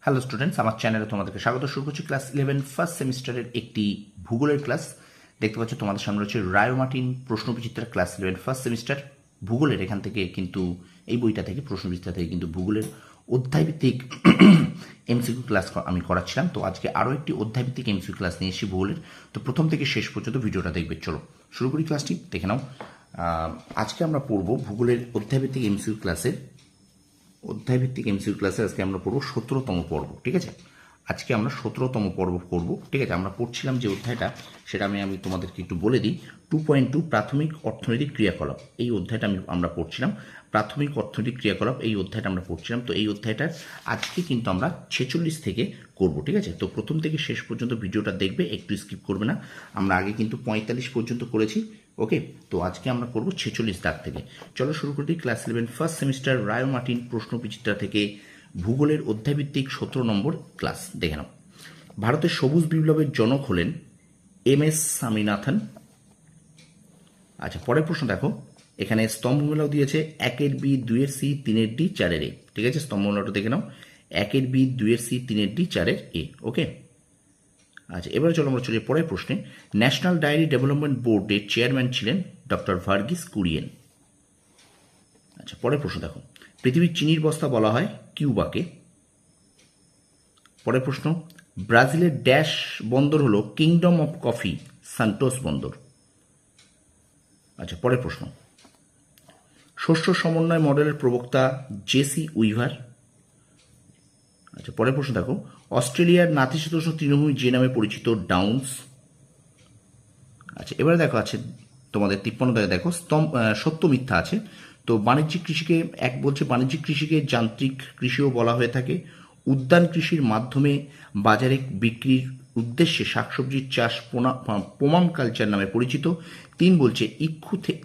Hello students, আমার চ্যানেলে তোমাদেরকে স্বাগত। শুরু করছি ক্লাস 11 ফার্স্ট সেমিস্টারের একটি ভূগোলের ক্লাস। দেখতে পাচ্ছ তোমাদের সামনে রয়েছে রায় মার্টিন প্রশ্নবিচিত্রা ক্লাস 11 ফার্স্ট সেমিস্টার ভূগোলের। এখান থেকে কিন্তু এই বইটা থেকে প্রশ্নবিচিত্রা থেকে কিন্তু ভূগোলের অধ্যায়ভিত্তিক এমসিকিউ ক্লাস আমি করাচ্ছিলাম। তো আজকে আরও একটি অধ্যায়ভিত্তিক এমসিকিউ ক্লাস নিয়ে এসেছি ভূগোলের। তো প্রথম থেকে শেষ পর্যন্ত ভিডিওটা দেখবে। চলো শুরু করি ক্লাসটি, দেখে নাও। আজকে আমরা পড়ব ভূগোলের অধ্যায়ভিত্তিক এমসিকিউ ক্লাসের আজকে আমরা পড়বো 17তম পর্ব। ঠিক আছে, আজকে আমরা 17তম পর্ব করব। ঠিক আছে, আমরা পড়ছিলাম যে অধ্যায়টা, সেটা আমি তোমাদেরকে একটু বলে দিই। 2.2 প্রাথমিক অর্থনৈতিক ক্রিয়াকলাপ, এই অধ্যায়টা আমরা পড়ছিলাম। প্রাথমিক অর্থনৈতিক ক্রিয়াকলাপ এই অধ্যায়টা আমরা পড়ছিলাম। তো এই অধ্যায়টা আজকে কিন্তু আমরা 46 থেকে করব। ঠিক আছে, তো প্রথম থেকে শেষ পর্যন্ত ভিডিওটা দেখবে, একটু স্কিপ করবে না। আমরা আগে কিন্তু 45 পর্যন্ত করেছি। ওকে, তো আজকে আমরা করব 46 দাগ থেকে। চলো শুরু করে দিই। ক্লাস 11 ফার্স্ট সেমিস্টার রায় মার্টিন প্রশ্নবিচিত্রা থেকে ভূগোলের অধ্যায়ভিত্তিক 17 নম্বর ক্লাস দেখে নাও। ভারতের সবুজ বিপ্লবের জনক হলেন MS স্বামীনাথন। আচ্ছা, পরের প্রশ্ন দেখো। এখানে স্তম্ভমেলাও দিয়েছে 1-এর বি, 2-এর সি, 3-এর ডি, 4-এর এ। ঠিক আছে, স্তম্ভমেলাটা দেখে নাও। 1-এর বি, 2-এর সি, 3-এর ডি, 4-এর এ। ওকে, আচ্ছা এবারে চলো আমরা চলে পরের প্রশ্নে। ন্যাশনাল ডায়েরি ডেভেলপমেন্ট বোর্ডের চেয়ারম্যান ছিলেন ডক্টর ভার্গিস কুরিয়েন। আচ্ছা, পরের প্রশ্ন দেখো। পৃথিবীর চিনির বস্তা বলা হয় কিউবাকে। পরের প্রশ্ন। ব্রাজিলের ড্যাশ বন্দর হলো কিংডম অফ কফি সান্টোস বন্দর। আচ্ছা, পরের প্রশ্ন। শস্য সমন্বয় মডেলের প্রবক্তা জেসি উইভার। আচ্ছা, পরের প্রশ্ন দেখো। অস্ট্রেলিয়ার নাতিশীতোষ্ণ তৃণভূমি যে নামে পরিচিত ডাউন্স। আচ্ছা, এবারে দেখো আছে তোমাদের 53 দাগে দেখো সত্য মিথ্যা আছে। তো বাণিজ্যিক কৃষিকে বলছে বাণিজ্যিক কৃষিকে যান্ত্রিক কৃষিও বলা হয়ে থাকে। উদ্যান কৃষির মাধ্যমে বাজারে বিক্রির উদ্দেশ্যে শাকসবজির চাষ পোমাম কালচার নামে পরিচিত। 3 বলছে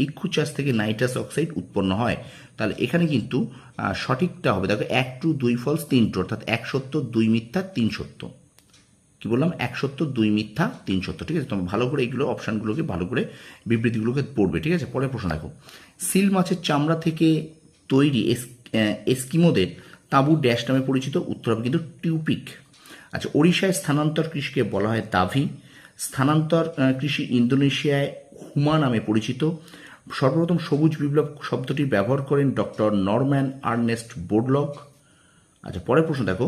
ইক্ষু চাষ থেকে নাইট্রাস অক্সাইড উৎপন্ন হয়। তাহলে এখানে কিন্তু সঠিকটা হবে দেখো 1 টু 2 ফলস 3 ট্রু, অর্থাৎ 1 সত্য 2 মিথ্যা 3 সত্য। কি বললাম? 1 সত্য 2 মিথ্যা 3 সত্য। ঠিক আছে, তোমরা ভালো করে এইগুলো অপশানগুলোকে ভালো করে বিবৃতিগুলোকে পড়বে। ঠিক আছে, পরের প্রশ্ন দেখো। সিল মাছের চামড়া থেকে তৈরি এস্কিমোদের তাঁবু ড্যাশ নামে পরিচিত। উত্তর হবে কিন্তু টিউপিক। আচ্ছা, ওড়িশায় স্থানান্তর কৃষিকে বলা হয় দাভি। স্থানান্তর কৃষি ইন্দোনেশিয়ায় হুমা নামে পরিচিত। সর্বপ্রথম সবুজ বিপ্লব শব্দটি ব্যবহার করেন ডক্টর নরম্যান আর্নেস্ট বোরলগ। আচ্ছা, পরের প্রশ্ন দেখো।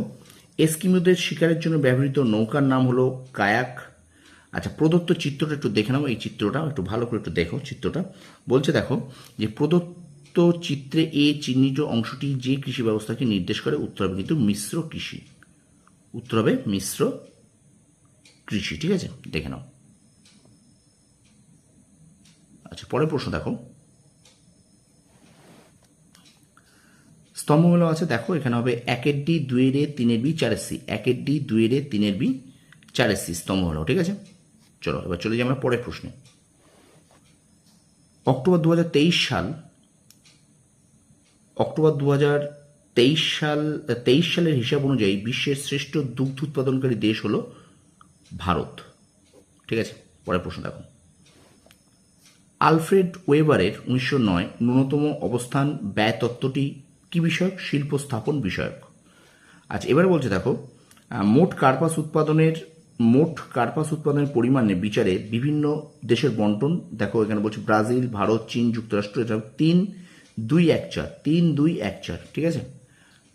এস্কিমোদের শিকারের জন্য ব্যবহৃত নৌকার নাম হলো কায়াক। আচ্ছা, প্রদত্ত চিত্রটা একটু দেখে নাও। এই চিত্রটা একটু ভালো করে একটু দেখো। চিত্রটা বলছে দেখো যে প্রদত্ত চিত্রে এ চিহ্নিত অংশটি যে কৃষি ব্যবস্থাকে নির্দেশ করে। উত্তর হবে কিন্তু মিশ্র কৃষি। উত্তর হবে মিশ্র কৃষি। ঠিক আছে, দেখে নাও। আচ্ছা, পরের প্রশ্ন দেখো। স্তম্ভমেলা আছে দেখো, এখানে হবে 1-এর ডি, 2-এর এ, 3-এর বি, 4-এর সি। 1-এর ডি, 2-এর এ, 3-এর বি, 4-এর সি স্তম্ভমেলা। ঠিক আছে, চলো এবার চলে যাই আমরা পরের প্রশ্নে। অক্টোবর 2023 সালের হিসাব অনুযায়ী বিশ্বের শ্রেষ্ঠ দুগ্ধ উৎপাদনকারী দেশ হলো ভারত। ঠিক আছে, পরের প্রশ্ন দেখো। আলফ্রেড ওয়েবারের 1909 ন্যূনতম অবস্থান ব্যয় তত্ত্বটি কি বিষয়ক? শিল্প স্থাপন বিষয়ক। আচ্ছা, এবারে বলছে দেখো মোট কার্পাস উৎপাদনের পরিমাণে বিচারে বিভিন্ন দেশের বন্টন দেখো। এখানে বলছে ব্রাজিল, ভারত, চীন, যুক্তরাষ্ট্র। এটা 3-2-1-4 3-2-1-4। ঠিক আছে,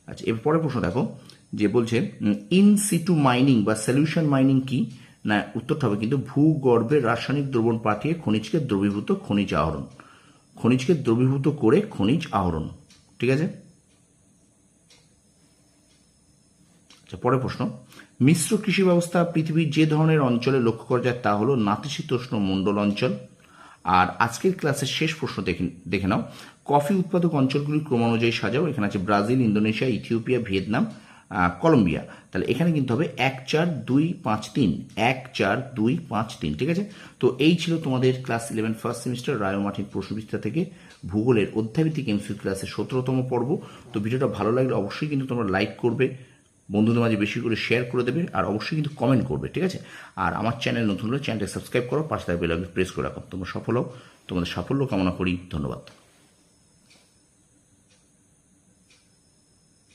আচ্ছা এর পরের প্রশ্ন দেখো যে বলছে ইন সিটু মাইনিং বা সলিউশন মাইনিং কি না? উত্তরটা হবে কিন্তু ভূগর্ভে রাসায়নিক দ্রবণ পাঠিয়ে খনিজকে দ্রবীভূত করে খনিজ আহরণ। ঠিক আছে, আচ্ছা পরের প্রশ্ন। মিশ্র কৃষি ব্যবস্থা পৃথিবীর যে ধরনের অঞ্চলে লক্ষ্য করা যায় তা হলো নাতিশীতোষ্ণ মণ্ডল অঞ্চল। আর আজকের ক্লাসের শেষ প্রশ্ন দেখে নাও। কফি উৎপাদক অঞ্চলগুলি ক্রমানুযায়ী সাজাও। এখানে আছে Brazil, Indonesia, Ethiopia, Vietnam, Colombia. তাহলে এখানে কিন্তু হবে 1-4-2-5-3 1-4-2-5-3। ঠিক আছে, তো এই ছিল তোমাদের ক্লাস 11 ফার্স্ট সেমিস্টার রায় মার্টিন প্রশ্নবিচিত্রা থেকে ভূগোলের অধ্যায়ভিত্তিক এমসিকিউ ক্লাসের 17তম পর্ব। তো ভিডিওটা ভালো লাগলে অবশ্যই কিন্তু তোমরা লাইক করবে, বন্ধুদের মাঝে বেশি করে শেয়ার করে দেবে, আর অবশ্যই কিন্তু কমেন্ট করবে। ঠিক আছে, আর আমার চ্যানেল নতুন হলে চ্যানেলটা সাবস্ক্রাইব করো, পাশে থাকা বেল আইকন প্রেস করে রাখো। তোমাদের সাফল্য কামনা করি। ধন্যবাদ।